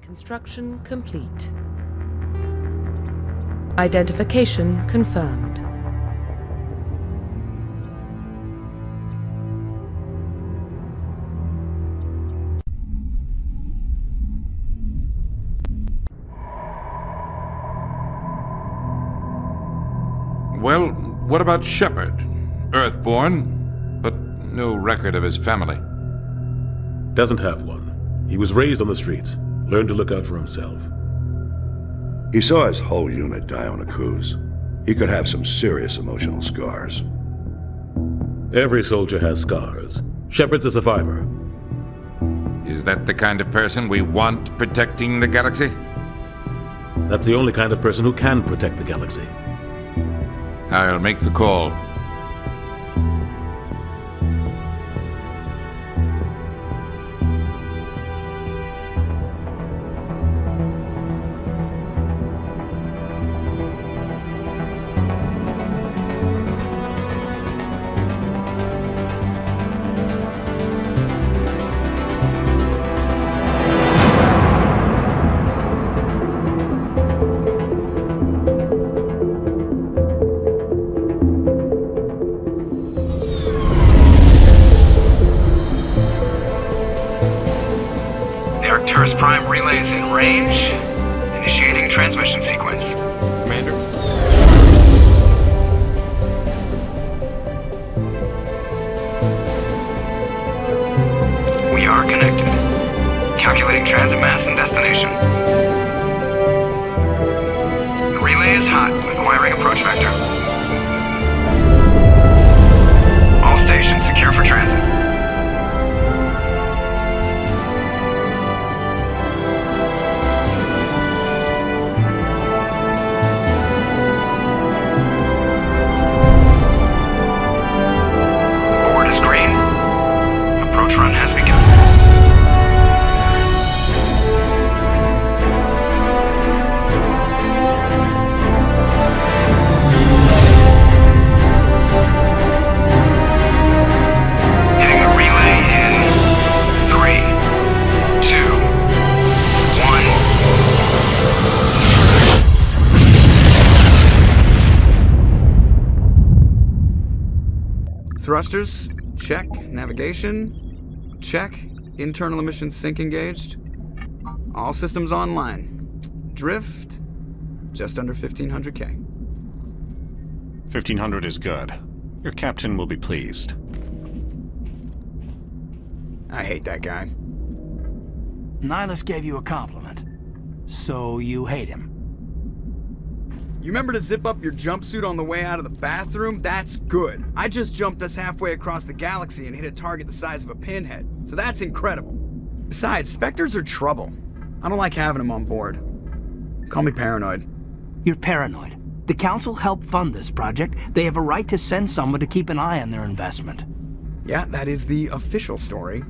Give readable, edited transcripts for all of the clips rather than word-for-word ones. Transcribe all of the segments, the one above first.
Construction complete. Identification confirmed. Well, what about Shepard? Earthborn, but no record of his family. Doesn't have one. He was raised on the streets. Learned to look out for himself. He saw his whole unit die on Akuz. He could have some serious emotional scars. Every soldier has scars. Shepard's a survivor. Is that the kind of person we want protecting the galaxy? That's the only kind of person who can protect the galaxy. I'll make the call. Prime relays in range. Initiating transmission sequence. Commander. We are connected. Calculating transit mass and destination. The relay is hot, acquiring approach vector. All stations secure for transit. Run has begun. Hitting the relay in 3, 2, 1. Thrusters, check. Navigation, check. Internal emissions sync engaged. All systems online. Drift, just under 1500K. 1500 is good. Your captain will be pleased. I hate that guy. Nihilus gave you a compliment. So you hate him. You remember to zip up your jumpsuit on the way out of the bathroom? That's good. I just jumped us halfway across the galaxy and hit a target the size of a pinhead, so that's incredible. Besides, Spectres are trouble. I don't like having them on board. Call me paranoid. You're paranoid. The Council helped fund this project. They have a right to send someone to keep an eye on their investment. Yeah, that is the official story.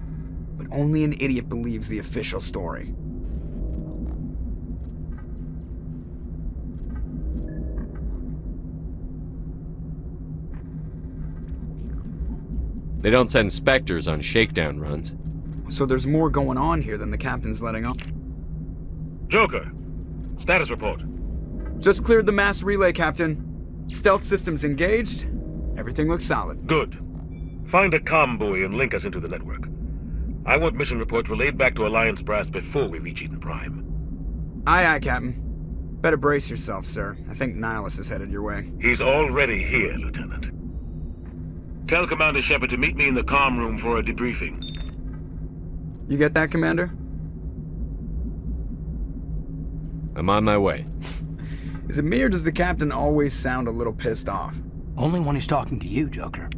But only an idiot believes the official story. They don't send Spectres on shakedown runs. So there's more going on here than the captain's letting on. Joker, status report. Just cleared the mass relay, Captain. Stealth systems engaged. Everything looks solid. Good. Find a comm buoy and link us into the network. I want mission reports relayed back to Alliance brass before we reach Iden Prime. Aye, aye, Captain. Better brace yourself, sir. I think Nihilus is headed your way. He's already here, Lieutenant. Tell Commander Shepard to meet me in the comm room for a debriefing. You get that, Commander? I'm on my way. Is it me or does the Captain always sound a little pissed off? Only when he's talking to you, Joker.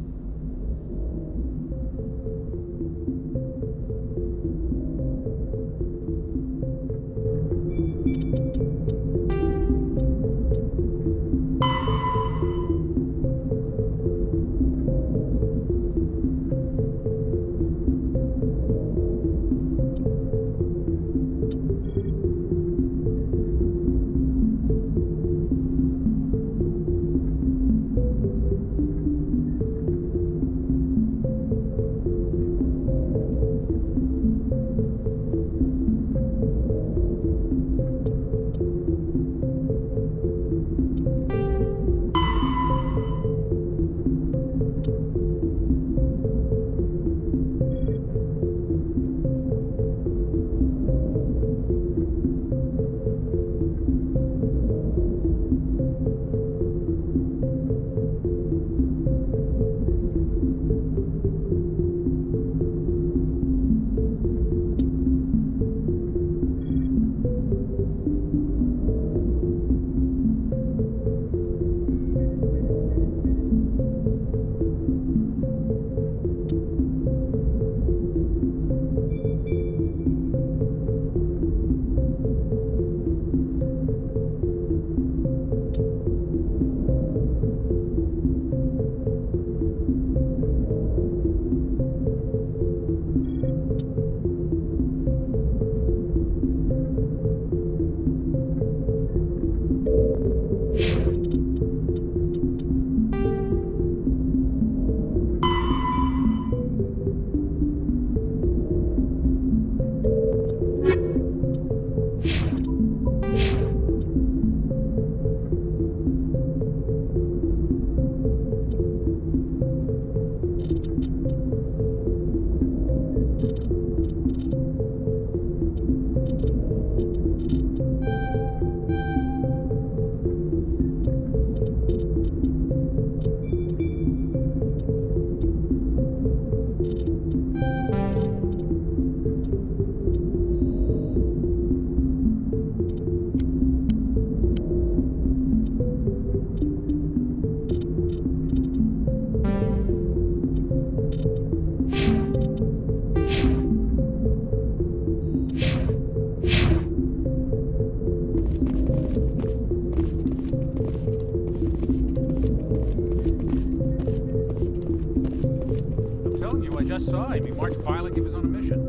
telling you, I just saw him. He marched by like he was on a mission.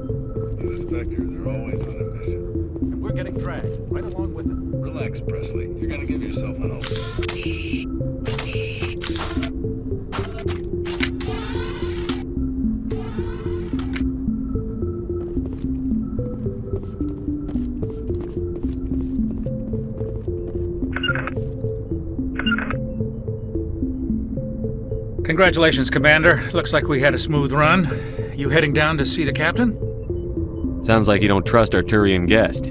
The Spectres are always on a mission. And we're getting dragged, right along with him. Relax, Presley. You're gonna give yourself an open. Congratulations, Commander. Looks like we had a smooth run. You heading down to see the captain? Sounds like you don't trust our Turian guest.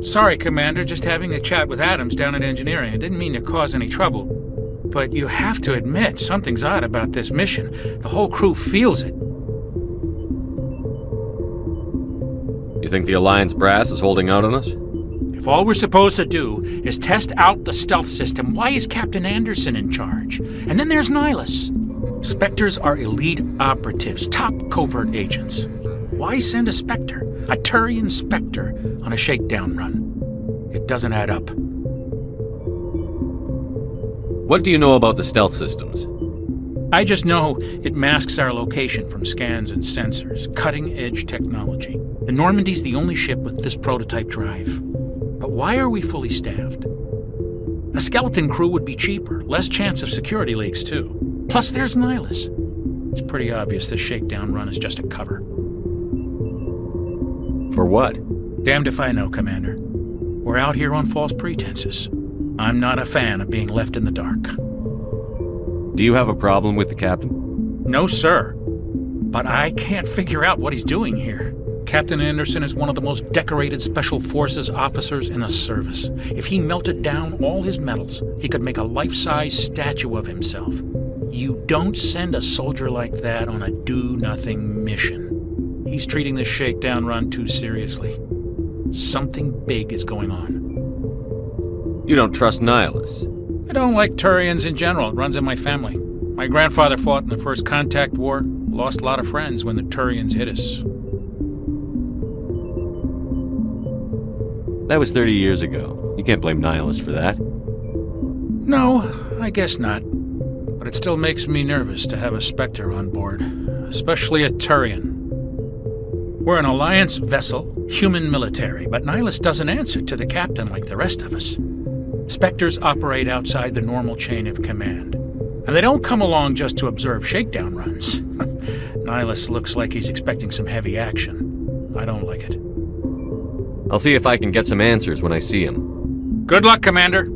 Sorry, Commander. Just having a chat with Adams down at engineering. I didn't mean to cause any trouble. But you have to admit, something's odd about this mission. The whole crew feels it. You think the Alliance brass is holding out on us? If all we're supposed to do is test out the stealth system, why is Captain Anderson in charge? And then there's Nihilus. Spectres are elite operatives, top covert agents. Why send a Spectre, a Turian Spectre, on a shakedown run? It doesn't add up. What do you know about the stealth systems? I just know it masks our location from scans and sensors. Cutting-edge technology. The Normandy's the only ship with this prototype drive. But why are we fully staffed? A skeleton crew would be cheaper, less chance of security leaks too. Plus there's Nihilus. It's pretty obvious this shakedown run is just a cover. For what? Damned if I know, Commander. We're out here on false pretenses. I'm not a fan of being left in the dark. Do you have a problem with the captain? No, sir. But I can't figure out what he's doing here. Captain Anderson is one of the most decorated Special Forces officers in the service. If he melted down all his medals, he could make a life-size statue of himself. You don't send a soldier like that on a do-nothing mission. He's treating this shakedown run too seriously. Something big is going on. You don't trust Nihilus? I don't like Turians in general. It runs in my family. My grandfather fought in the First Contact War, lost a lot of friends when the Turians hit us. That was 30 years ago. You can't blame Nihilus for that. No, I guess not. But it still makes me nervous to have a Spectre on board, especially a Turian. We're an Alliance vessel, human military, but Nihilus doesn't answer to the captain like the rest of us. Spectres operate outside the normal chain of command. And they don't come along just to observe shakedown runs. Nihilus looks like he's expecting some heavy action. I don't like it. I'll see if I can get some answers when I see him. Good luck, Commander.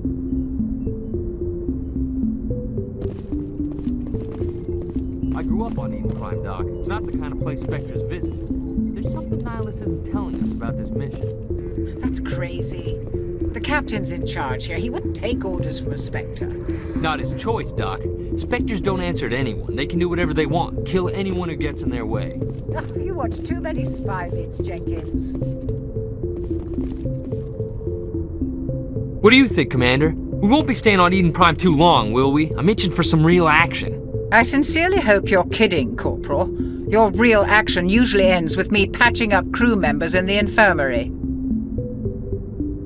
I grew up on Iden Prime, Doc. It's not the kind of place Spectres visit. There's something Nihilus isn't telling us about this mission. That's crazy. The captain's in charge here. He wouldn't take orders from a Spectre. Not his choice, Doc. Spectres don't answer to anyone. They can do whatever they want. Kill anyone who gets in their way. Oh, you watch too many spy vids, Jenkins. What do you think, Commander? We won't be staying on Iden Prime too long, will we? I'm itching for some real action. I sincerely hope you're kidding, Corporal. Your real action usually ends with me patching up crew members in the infirmary.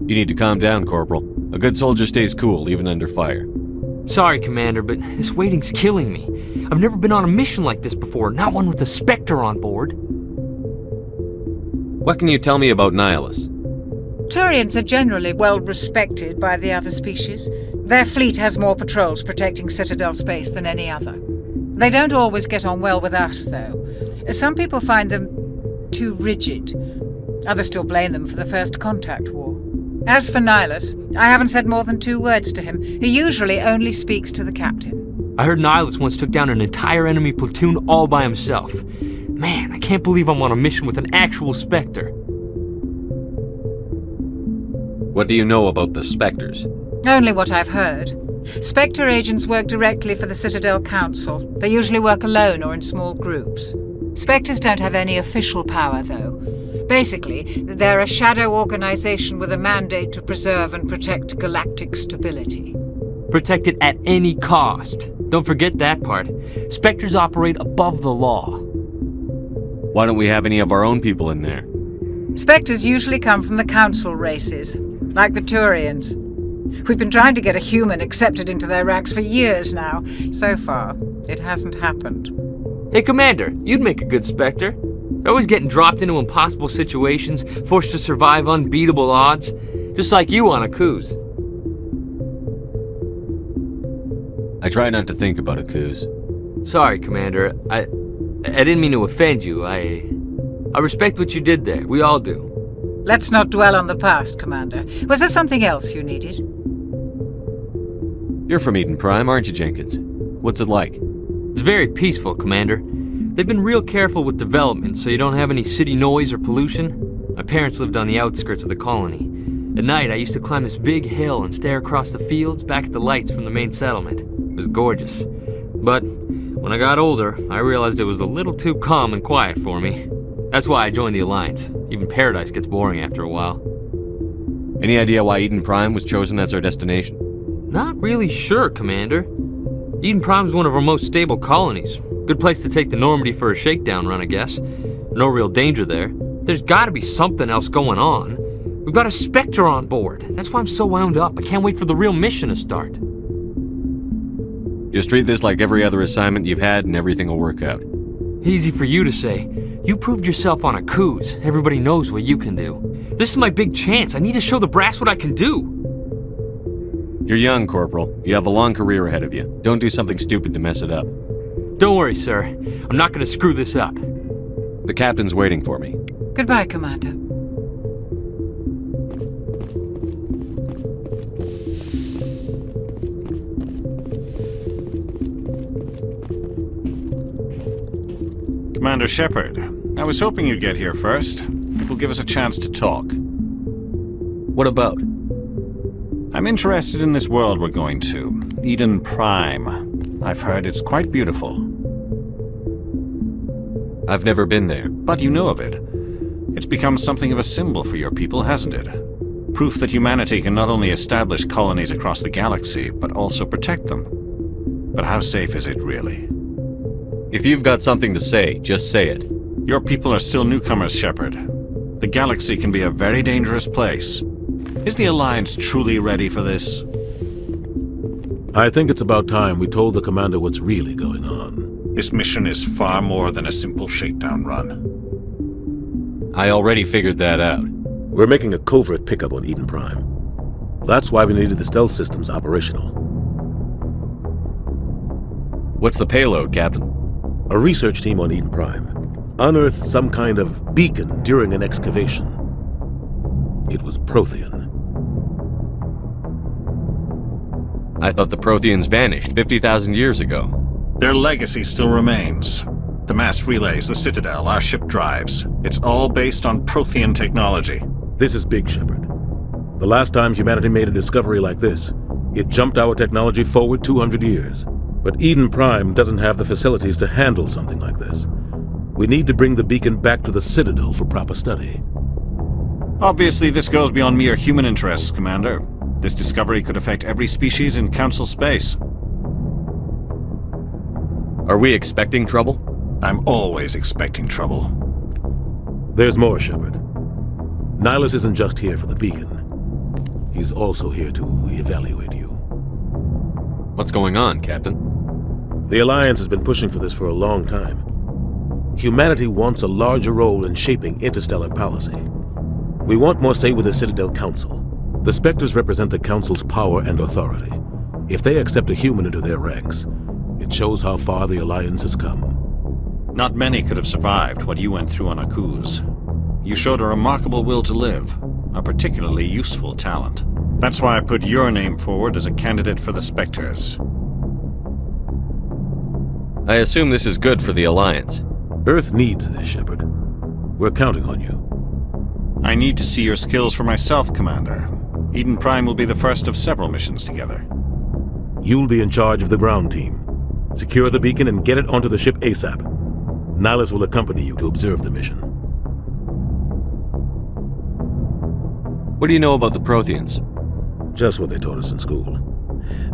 You need to calm down, Corporal. A good soldier stays cool, even under fire. Sorry, Commander, but this waiting's killing me. I've never been on a mission like this before, not one with a Spectre on board. What can you tell me about Nihilus? Turians are generally well respected by the other species. Their fleet has more patrols protecting Citadel space than any other. They don't always get on well with us, though. Some people find them too rigid. Others still blame them for the First Contact War. As for Nihilus, I haven't said more than 2 words to him. He usually only speaks to the captain. I heard Nihilus once took down an entire enemy platoon all by himself. Man, I can't believe I'm on a mission with an actual Spectre. What do you know about the Spectres? Only what I've heard. Spectre agents work directly for the Citadel Council. They usually work alone or in small groups. Spectres don't have any official power, though. Basically, they're a shadow organization with a mandate to preserve and protect galactic stability. Protect it at any cost. Don't forget that part. Spectres operate above the law. Why don't we have any of our own people in there? Spectres usually come from the Council races, like the Turians. We've been trying to get a human accepted into their ranks for years now. So far, it hasn't happened. Hey, Commander, you'd make a good Spectre. You're always getting dropped into impossible situations, forced to survive unbeatable odds. Just like you on Akuz. I try not to think about Akuz. Sorry, Commander. I didn't mean to offend you. I respect what you did there. We all do. Let's not dwell on the past, Commander. Was there something else you needed? You're from Iden Prime, aren't you, Jenkins? What's it like? It's very peaceful, Commander. They've been real careful with development, so you don't have any city noise or pollution. My parents lived on the outskirts of the colony. At night, I used to climb this big hill and stare across the fields back at the lights from the main settlement. It was gorgeous. But when I got older, I realized it was a little too calm and quiet for me. That's why I joined the Alliance. Even Paradise gets boring after a while. Any idea why Iden Prime was chosen as our destination? Not really sure, Commander. Iden Prime's one of our most stable colonies. Good place to take the Normandy for a shakedown run, I guess. No real danger there. There's gotta be something else going on. We've got a Spectre on board. That's why I'm so wound up. I can't wait for the real mission to start. Just treat this like every other assignment you've had and everything will work out. Easy for you to say. You proved yourself on Akuz. Everybody knows what you can do. This is my big chance. I need to show the brass what I can do. You're young, Corporal. You have a long career ahead of you. Don't do something stupid to mess it up. Don't worry, sir. I'm not gonna screw this up. The captain's waiting for me. Goodbye, Commander. Commander Shepard, I was hoping you'd get here first. It will give us a chance to talk. What about? I'm interested in this world we're going to, Iden Prime. I've heard it's quite beautiful. I've never been there. But you know of it. It's become something of a symbol for your people, hasn't it? Proof that humanity can not only establish colonies across the galaxy, but also protect them. But how safe is it, really? If you've got something to say, just say it. Your people are still newcomers, Shepard. The galaxy can be a very dangerous place. Is the Alliance truly ready for this? I think it's about time we told the Commander what's really going on. This mission is far more than a simple shakedown run. I already figured that out. We're making a covert pickup on Iden Prime. That's why we needed the stealth systems operational. What's the payload, Captain? A research team on Iden Prime unearthed some kind of beacon during an excavation. It was Prothean. I thought the Protheans vanished 50,000 years ago. Their legacy still remains. The mass relays, the Citadel, our ship drives. It's all based on Prothean technology. This is big, Shepard. The last time humanity made a discovery like this, it jumped our technology forward 200 years. But Iden Prime doesn't have the facilities to handle something like this. We need to bring the beacon back to the Citadel for proper study. Obviously, this goes beyond mere human interests, Commander. This discovery could affect every species in Council space. Are we expecting trouble? I'm always expecting trouble. There's more, Shepard. Nihilus isn't just here for the beacon. He's also here to evaluate you. What's going on, Captain? The Alliance has been pushing for this for a long time. Humanity wants a larger role in shaping interstellar policy. We want more say with the Citadel Council. The Spectres represent the Council's power and authority. If they accept a human into their ranks, it shows how far the Alliance has come. Not many could have survived what you went through on Akuz. You showed a remarkable will to live, a particularly useful talent. That's why I put your name forward as a candidate for the Spectres. I assume this is good for the Alliance. Earth needs this, Shepard. We're counting on you. I need to see your skills for myself, Commander. Iden Prime will be the first of several missions together. You'll be in charge of the ground team. Secure the beacon and get it onto the ship ASAP. Nihilus will accompany you to observe the mission. What do you know about the Protheans? Just what they taught us in school.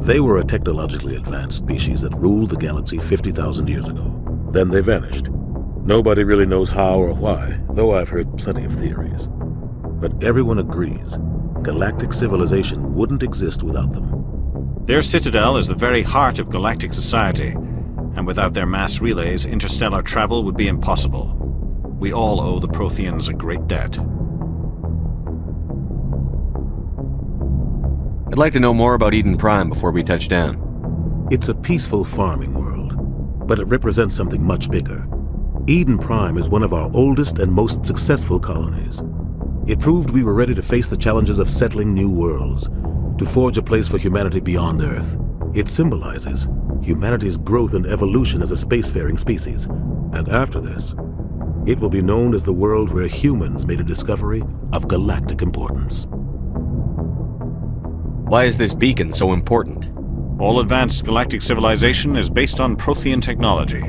They were a technologically advanced species that ruled the galaxy 50,000 years ago. Then they vanished. Nobody really knows how or why, though I've heard plenty of theories. But everyone agrees, galactic civilization wouldn't exist without them. Their citadel is the very heart of galactic society, And without their mass relays, interstellar travel would be impossible. We all owe the Protheans a great debt. I'd like to know more about Iden Prime before we touch down. It's a peaceful farming world, but it represents something much bigger. Iden Prime is one of our oldest and most successful colonies. It proved we were ready to face the challenges of settling new worlds, to forge a place for humanity beyond Earth. It symbolizes humanity's growth and evolution as a spacefaring species. And after this, it will be known as the world where humans made a discovery of galactic importance. Why is this beacon so important? All advanced galactic civilization is based on Prothean technology,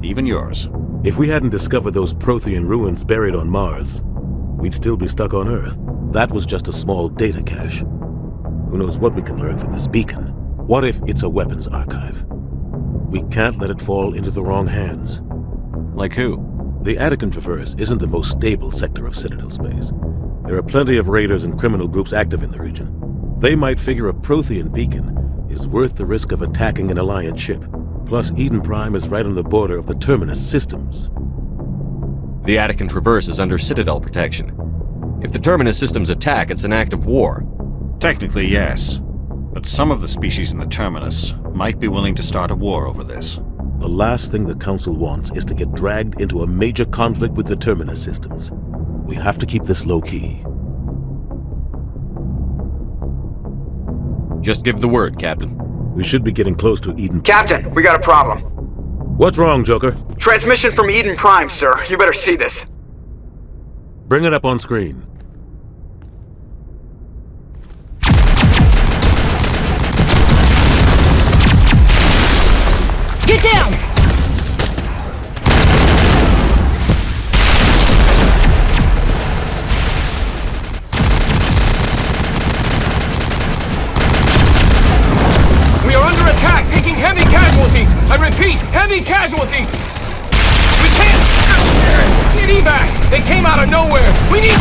even yours. If we hadn't discovered those Prothean ruins buried on Mars, we'd still be stuck on Earth. That was just a small data cache. Who knows what we can learn from this beacon? What if it's a weapons archive? We can't let it fall into the wrong hands. Like who? The Attican Traverse isn't the most stable sector of Citadel space. There are plenty of raiders and criminal groups active in the region. They might figure a Prothean beacon is worth the risk of attacking an Alliance ship. Plus, Iden Prime is right on the border of the Terminus systems. The Attican Traverse is under Citadel protection. If the Terminus systems attack, it's an act of war. Technically, yes. But some of the species in the Terminus might be willing to start a war over this. The last thing the Council wants is to get dragged into a major conflict with the Terminus systems. We have to keep this low-key. Just give the word, Captain. We should be getting close to Iden. Captain, we got a problem. What's wrong, Joker? Transmission from Iden Prime, sir. You better see this. Bring it up on screen. Get down! We are under attack, taking heavy casualties. I repeat, heavy casualties. We can't get evac. They came out of nowhere. We need.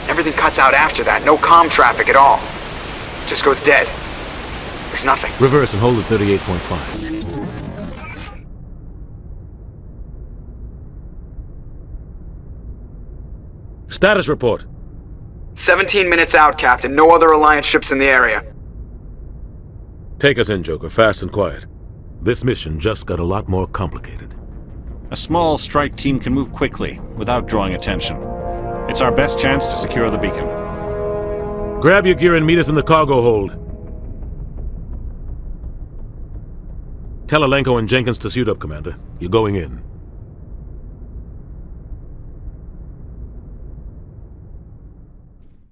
Everything cuts out after that. No comm traffic at all. Just goes dead. There's nothing. Reverse and hold at 38.5. Status report. 17 minutes out, Captain. No other Alliance ships in the area. Take us in, Joker, fast and quiet. This mission just got a lot more complicated. A small strike team can move quickly, without drawing attention. It's our best chance to secure the beacon. Grab your gear and meet us in the cargo hold. Tell Alenko and Jenkins to suit up, Commander. You're going in.